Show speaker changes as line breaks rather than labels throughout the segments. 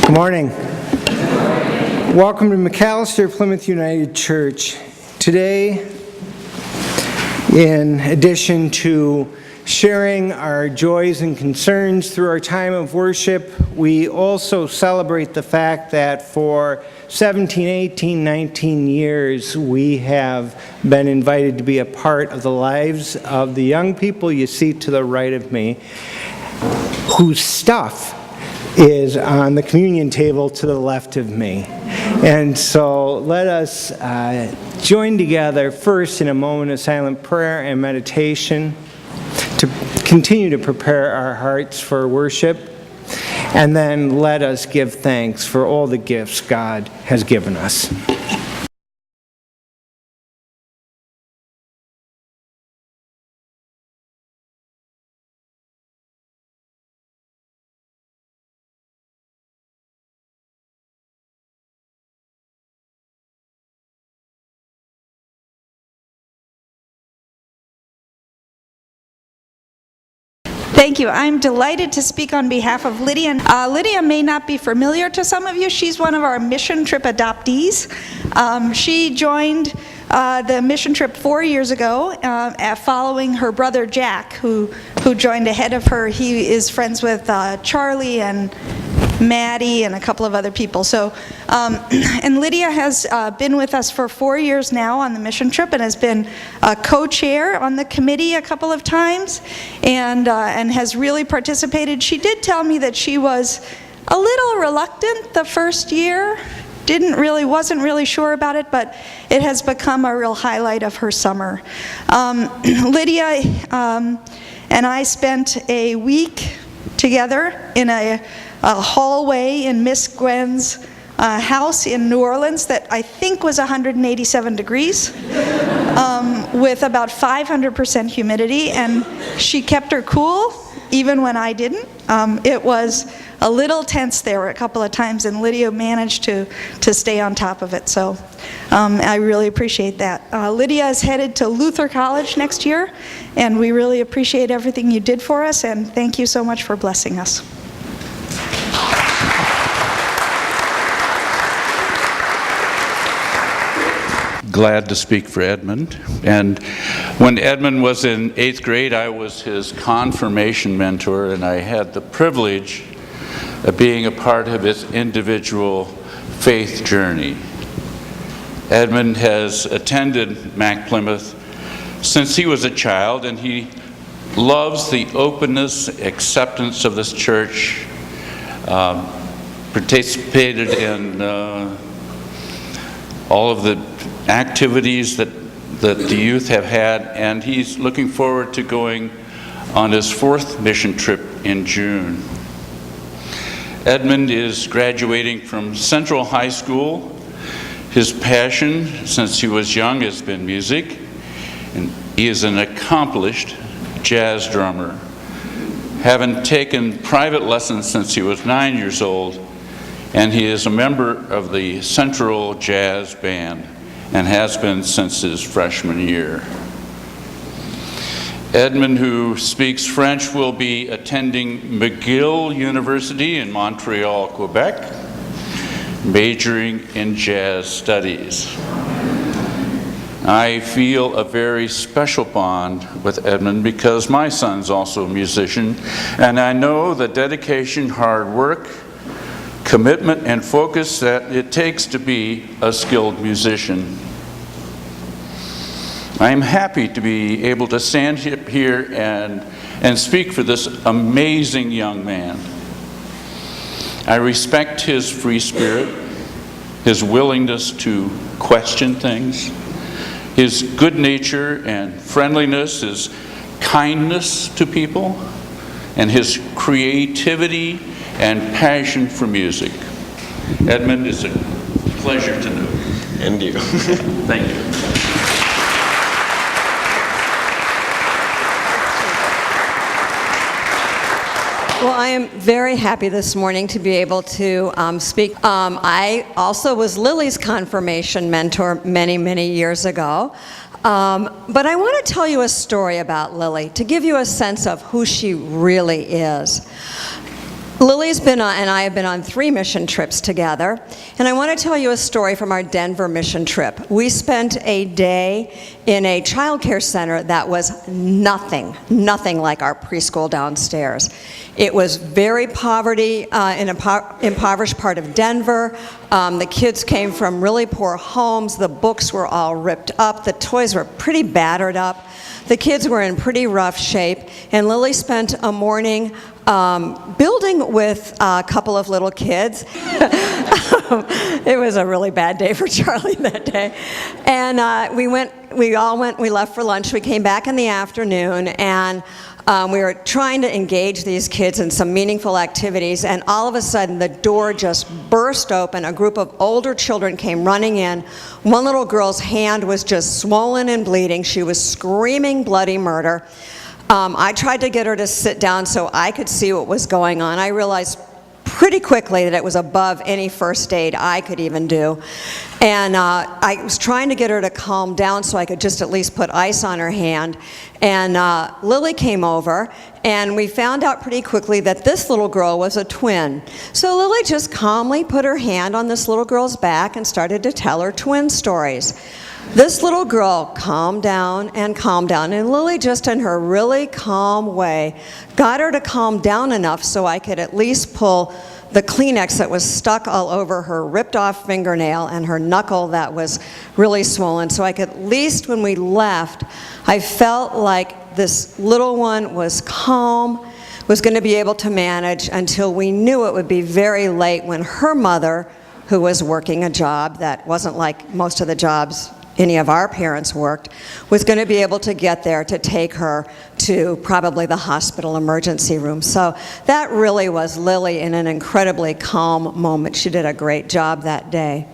Good morning. Welcome to McAllister Plymouth United Church. Today, in addition to sharing our joys and concerns through our time of worship, we also celebrate the fact that for 17, 18, 19 years, we have been invited to be a part of the lives of the young people you see to the right of me, whose stuff is on the communion table to the left of me. And so let us join together first in a moment of silent prayer and meditation to continue to prepare our hearts for worship, and then let us give thanks for all the gifts God has given us.
Thank you. I'm delighted to speak on behalf of Lydia. Lydia may not be familiar to some of you. She's one of our mission trip adoptees. She joined the mission trip 4 years ago following her brother Jack, who joined ahead of her. He is friends with Charlie and Maddie and a couple of other people. So, and Lydia has been with us for 4 years now on the mission trip and has been a co-chair on the committee a couple of times and has really participated. She did tell me that she was a little reluctant the first year. Wasn't really sure about it, but it has become a real highlight of her summer. Lydia and I spent a week together in a hallway in Miss Gwen's house in New Orleans that I think was 187 degrees with about 500% humidity, and she kept her cool even when I didn't. It was a little tense there a couple of times, and Lydia managed to stay on top of it, so I really appreciate that. Lydia is headed to Luther College next year, and we really appreciate everything you did for us, and thank you so much for blessing us.
Glad to speak for Edmund. And when Edmund was in 8th grade, I was his confirmation mentor, and I had the privilege of being a part of his individual faith journey. Edmund has attended Mac Plymouth since he was a child, and he loves the openness, acceptance of this church, participated in all of the activities that the youth have had, and he's looking forward to going on his 4th mission trip in June. Edmund is graduating from Central High School. His passion since he was young has been music, and he is an accomplished jazz drummer, having taken private lessons since he was 9 years old, and he is a member of the Central Jazz Band and has been since his freshman year. Edmund, who speaks French, will be attending McGill University in Montreal, Quebec, majoring in jazz studies. I feel a very special bond with Edmund because my son's also a musician, and I know the dedication, hard work, commitment, and focus that it takes to be a skilled musician. I am happy to be able to stand here and speak for this amazing young man. I respect his free spirit, his willingness to question things, his good nature and friendliness, his kindness to people, and his creativity and passion for music. Edmund, it's a pleasure to know.
And you.
Thank you.
Well, I am very happy this morning to be able to speak. I also was Lily's confirmation mentor many, many years ago. But I want to tell you a story about Lily to give you a sense of who she really is. Lily's been on, and I have been on 3 mission trips together, and I want to tell you a story from our Denver mission trip. We spent a day in a child care center that was nothing like our preschool downstairs. It was very poverty, in an impoverished part of Denver. The kids came from really poor homes. The books were all ripped up. The toys were pretty battered up. The kids were in pretty rough shape, and Lily spent a morning building with a couple of little kids. It was a really bad day for Charlie that day. And we left for lunch. We came back in the afternoon, and we were trying to engage these kids in some meaningful activities, and all of a sudden the door just burst open. A group of older children came running in. One little girl's hand was just swollen and bleeding. She was screaming bloody murder. I tried to get her to sit down so I could see what was going on. I realized pretty quickly that it was above any first aid I could even do. And I was trying to get her to calm down so I could just at least put ice on her hand. And Lily came over, and we found out pretty quickly that this little girl was a twin. So Lily just calmly put her hand on this little girl's back and started to tell her twin stories. This little girl calmed down, and Lily, just in her really calm way, got her to calm down enough so I could at least pull the Kleenex that was stuck all over her ripped off fingernail and her knuckle that was really swollen, so I could at least, when we left, I felt like this little one was calm, was going to be able to manage until we knew it would be very late when her mother, who was working a job that wasn't like most of the jobs any of our parents worked, was going to be able to get there to take her to probably the hospital emergency room. So that really was Lily in an incredibly calm moment. She did a great job that day.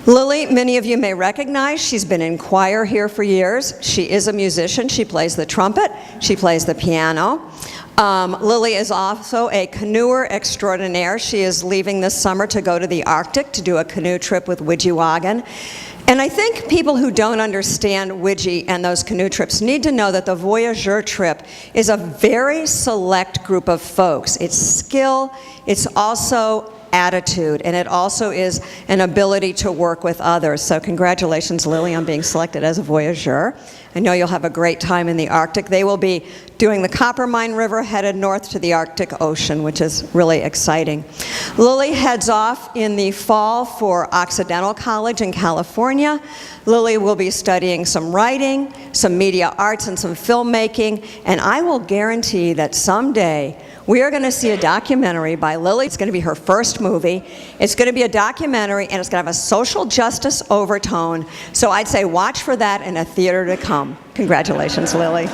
Lily, many of you may recognize, she's been in choir here for years. She is a musician. She plays the trumpet. She plays the piano. Lily is also a canoeer extraordinaire. She is leaving this summer to go to the Arctic to do a canoe trip with Widgie. And I think people who don't understand Widgie and those canoe trips need to know that the Voyageur trip is a very select group of folks. It's skill, it's also attitude, and it also is an ability to work with others. So congratulations, Lily, on being selected as a Voyageur. I know you'll have a great time in the Arctic. They will be doing the Coppermine River headed north to the Arctic Ocean, which is really exciting. Lily heads off in the fall for Occidental College in California. Lily will be studying some writing, some media arts, and some filmmaking, and I will guarantee that someday we are going to see a documentary by Lily. It's going to be her first movie. It's going to be a documentary, and it's going to have a social justice overtone. So I'd say watch for that in a theater to come. Congratulations, Lily.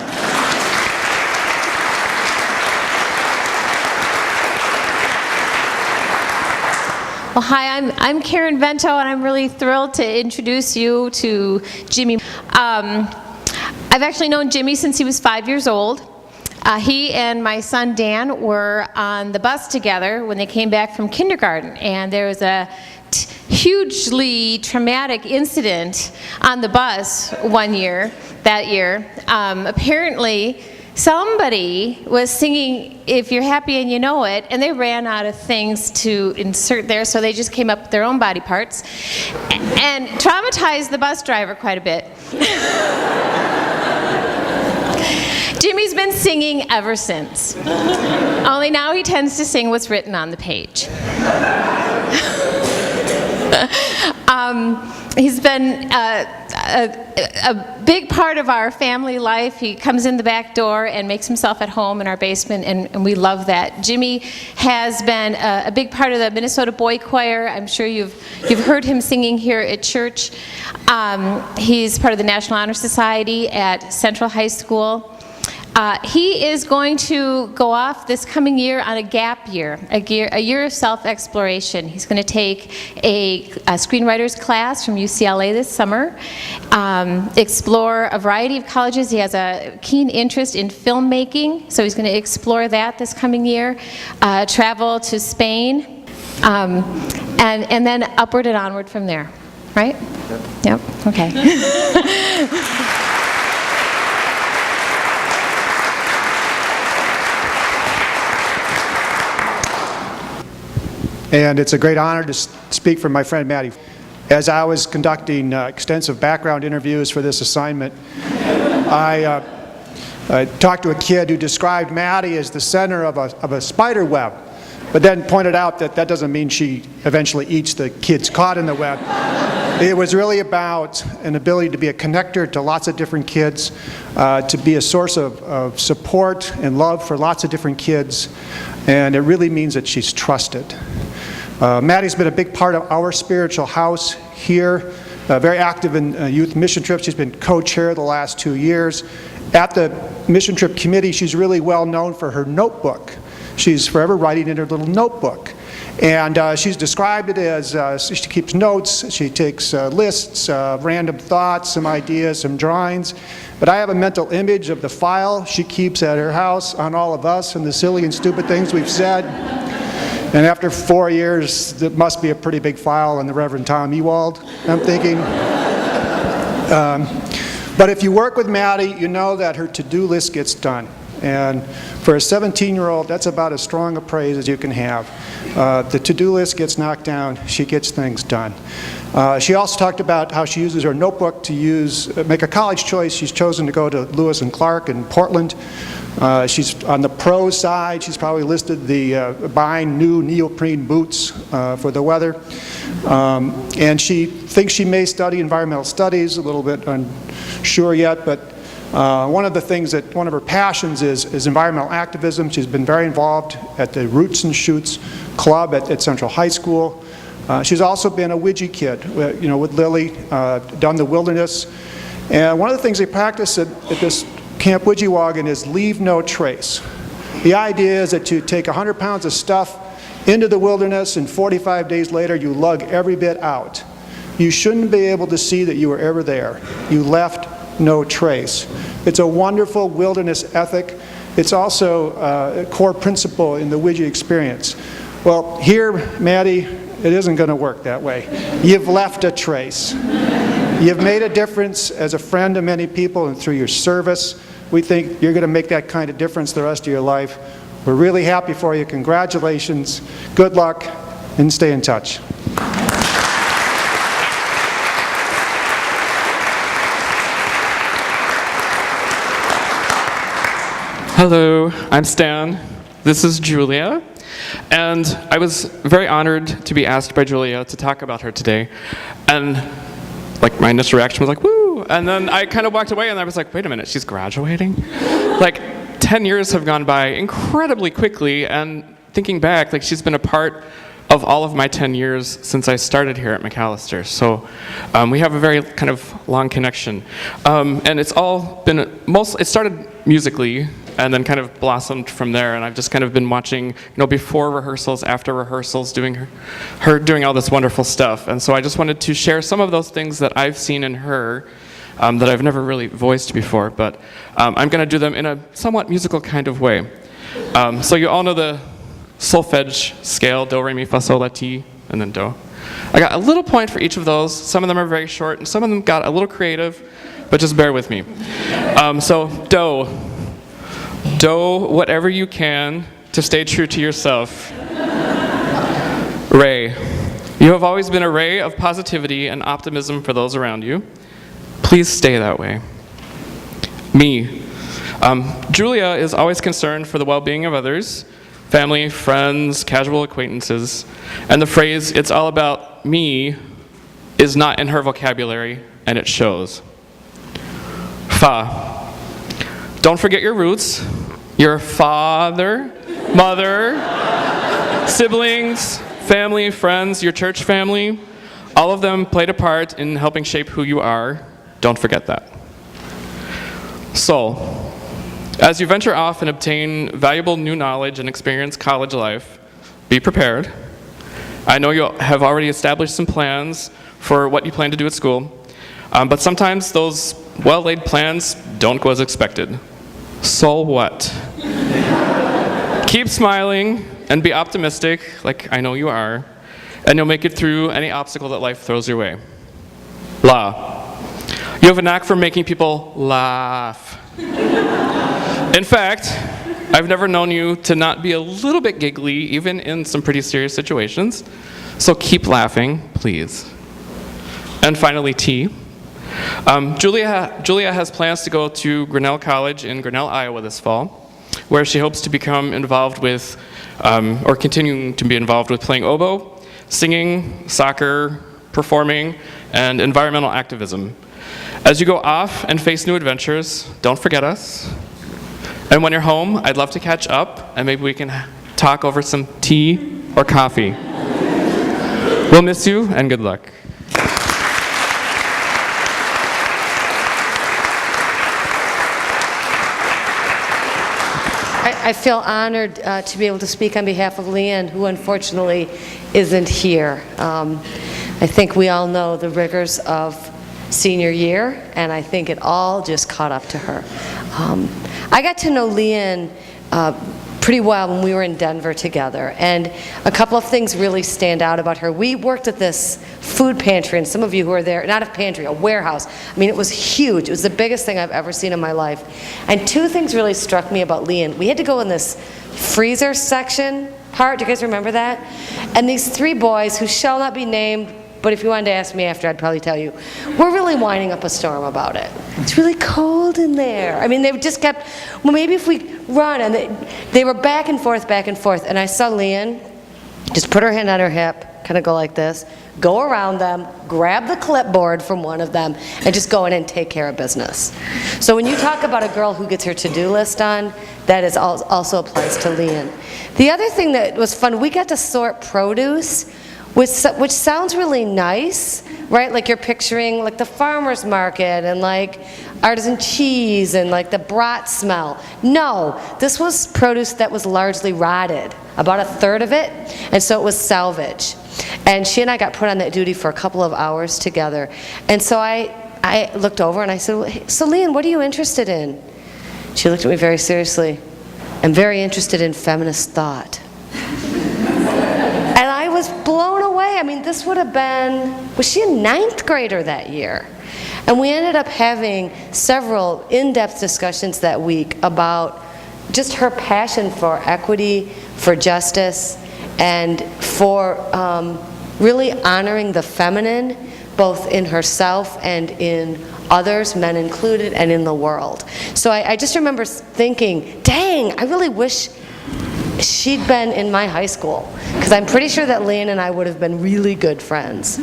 Well, hi, I'm Karen Vento, and I'm really thrilled to introduce you to Jimmy. I've actually known Jimmy since he was 5 years old. He and my son Dan were on the bus together when they came back from kindergarten, and there was a hugely traumatic incident on the bus that year. Apparently, somebody was singing "If You're Happy and You Know It," and they ran out of things to insert there, so they just came up with their own body parts and traumatized the bus driver quite a bit. Jimmy's been singing ever since. Only now he tends to sing what's written on the page. He's been a big part of our family life. He comes in the back door and makes himself at home in our basement, and we love that. Jimmy has been a big part of the Minnesota Boy Choir. I'm sure you've heard him singing here at church. He's part of the National Honor Society at Central High School. He is going to go off this coming year on a gap year, a year of self-exploration. He's going to take a screenwriter's class from UCLA this summer, explore a variety of colleges. He has a keen interest in filmmaking, so he's going to explore that this coming year, travel to Spain, and then upward and onward from there, right? Yep, okay.
and it's a great honor to speak for my friend Maddie. As I was conducting extensive background interviews for this assignment, I talked to a kid who described Maddie as the center of a spider web, but then pointed out that that doesn't mean she eventually eats the kids caught in the web. It was really about an ability to be a connector to lots of different kids, to be a source of support and love for lots of different kids, and it really means that she's trusted. Maddie's been a big part of our spiritual house here, very active in youth mission trips. She's been co-chair the last 2 years. At the mission trip committee, she's really well known for her notebook. She's forever writing in her little notebook. And she's described it as, she keeps notes, she takes lists, random thoughts, some ideas, some drawings. But I have a mental image of the file she keeps at her house on all of us and the silly and stupid things we've said. And after 4 years, it must be a pretty big file on the Reverend Tom Ewald, I'm thinking. But if you work with Maddie, you know that her to-do list gets done. And for a 17-year-old, that's about as strong a praise as you can have. The to-do list gets knocked down, she gets things done. She also talked about how she uses her notebook to make a college choice. She's chosen to go to Lewis and Clark in Portland. She's on the pro side. She's probably listed the buying new neoprene boots for the weather. And she thinks she may study environmental studies, a little bit unsure yet, but one of her passions is environmental activism. She's been very involved at the Roots and Shoots Club at Central High School. She's also been a Widgie kid, with Lily, done the wilderness. And one of the things they practice at this Camp Widgiewagon is leave no trace. The idea is that you take 100 pounds of stuff into the wilderness and 45 days later you lug every bit out. You shouldn't be able to see that you were ever there. You left no trace. It's a wonderful wilderness ethic. It's also a core principle in the Widgie experience. Well, here, Maddie, it isn't going to work that way. You've left a trace. You've made a difference as a friend to many people and through your service. We think you're going to make that kind of difference the rest of your life. We're really happy for you. Congratulations. Good luck, and stay in touch.
Hello, I'm Stan. This is Julia. And I was very honored to be asked by Julia to talk about her today. And my initial reaction was like, woo! And then I kind of walked away and I was like, wait a minute, she's graduating? 10 years have gone by incredibly quickly, and thinking back, she's been a part of all of my 10 years since I started here at Macalester. So we have a very kind of long connection. And it's all been, it started musically, and then kind of blossomed from there, and I've just kind of been watching, before rehearsals, after rehearsals, doing her doing all this wonderful stuff. And so I just wanted to share some of those things that I've seen in her that I've never really voiced before, but I'm going to do them in a somewhat musical kind of way. So you all know the solfege scale, do, re, mi, fa, sol, la, ti, and then do. I got a little point for each of those. Some of them are very short, and some of them got a little creative, but just bear with me. So do. Do whatever you can to stay true to yourself. Ray. You have always been a ray of positivity and optimism for those around you. Please stay that way. Me. Julia is always concerned for the well-being of others, family, friends, casual acquaintances, and the phrase, "it's all about me," is not in her vocabulary, and it shows. Fa. Don't forget your roots, your father, mother, siblings, family, friends, your church family. All of them played a part in helping shape who you are. Don't forget that. Soul. As you venture off and obtain valuable new knowledge and experience college life, be prepared. I know you have already established some plans for what you plan to do at school, but sometimes those well-laid plans don't go as expected. So what? Keep smiling and be optimistic, like I know you are, and you'll make it through any obstacle that life throws your way. La. You have a knack for making people laugh. In fact, I've never known you to not be a little bit giggly, even in some pretty serious situations. So keep laughing, please. And finally, T. Julia has plans to go to Grinnell College in Grinnell, Iowa this fall, where she hopes to become involved with, or continuing to be involved with playing oboe, singing, soccer, performing, and environmental activism. As you go off and face new adventures, don't forget us. And when you're home, I'd love to catch up, and maybe we can talk over some tea or coffee. We'll miss you, and good luck.
I feel honored to be able to speak on behalf of Leanne, who unfortunately isn't here. I think we all know the rigors of senior year, and I think it all just caught up to her. I got to know Leanne pretty well when we were in Denver together, and a couple of things really stand out about her. We worked at this food pantry, and some of you who are there, not a pantry, a warehouse. I mean, it was huge. It was the biggest thing I've ever seen in my life. And two things really struck me about Leanne. We had to go in this freezer section part. Do you guys remember that? And these three boys, who shall not be named, but if you wanted to ask me after, I'd probably tell you, we're really winding up a storm about it. It's really cold in there. I mean, they just kept, well, maybe if we run, and they were back and forth, and I saw Leanne just put her hand on her hip, kind of go like this, go around them, grab the clipboard from one of them, and just go in and take care of business. So when you talk about a girl who gets her to-do list done, that is also applies to Leanne. The other thing that was fun, we got to sort produce, which sounds really nice, right? Like you're picturing like the farmer's market and like artisan cheese and like the brat smell. No, this was produce that was largely rotted, about a third of it, and so it was salvage. And she and I got put on that duty for a couple of hours together. And so I looked over and I said, hey, so Leanne, what are you interested in? She looked at me very seriously. I'm very interested in feminist thought. And I was blown away. I mean, this would have been, was she a 9th grader that year? And we ended up having several in-depth discussions that week about just her passion for equity, for justice, and for really honoring the feminine, both in herself and in others, men included, and in the world. So I just remember thinking, dang, I really wish she'd been in my high school, because I'm pretty sure that Leanne and I would have been really good friends.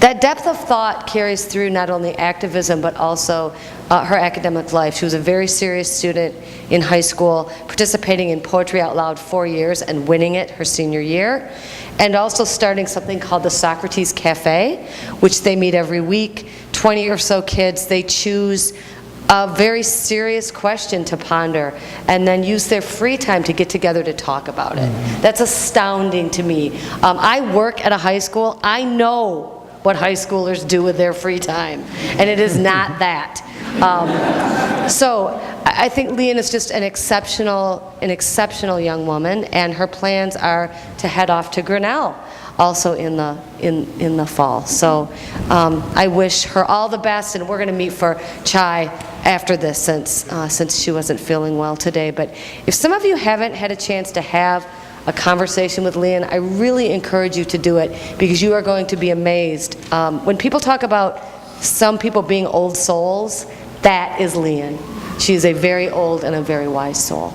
That depth of thought carries through not only activism, but also her academic life. She was a very serious student in high school, participating in Poetry Out Loud 4 years and winning it her senior year, and also starting something called the Socrates Cafe, which they meet every week. 20 or so kids, they choose a very serious question to ponder and then use their free time to get together to talk about it. That's astounding to me. I work at a high school. I know what high schoolers do with their free time, and it is not that. So I think Leanne is just an exceptional young woman, and her plans are to head off to Grinnell also in the fall. So I wish her all the best, and we're going to meet for chai after this since she wasn't feeling well today. But if some of you haven't had a chance to have a conversation with Leanne, I really encourage you to do it, because you are going to be amazed. When people talk about some people being old souls, that is Leanne. She is a very old and a very wise soul.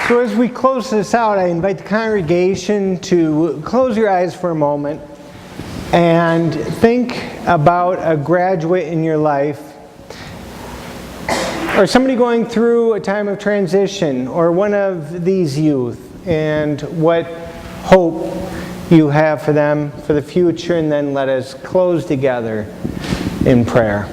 So as we close this out, I invite the congregation to close your eyes for a moment and think about a graduate in your life, or somebody going through a time of transition, or one of these youth, and what hope you have for them for the future. And then let us close together in prayer.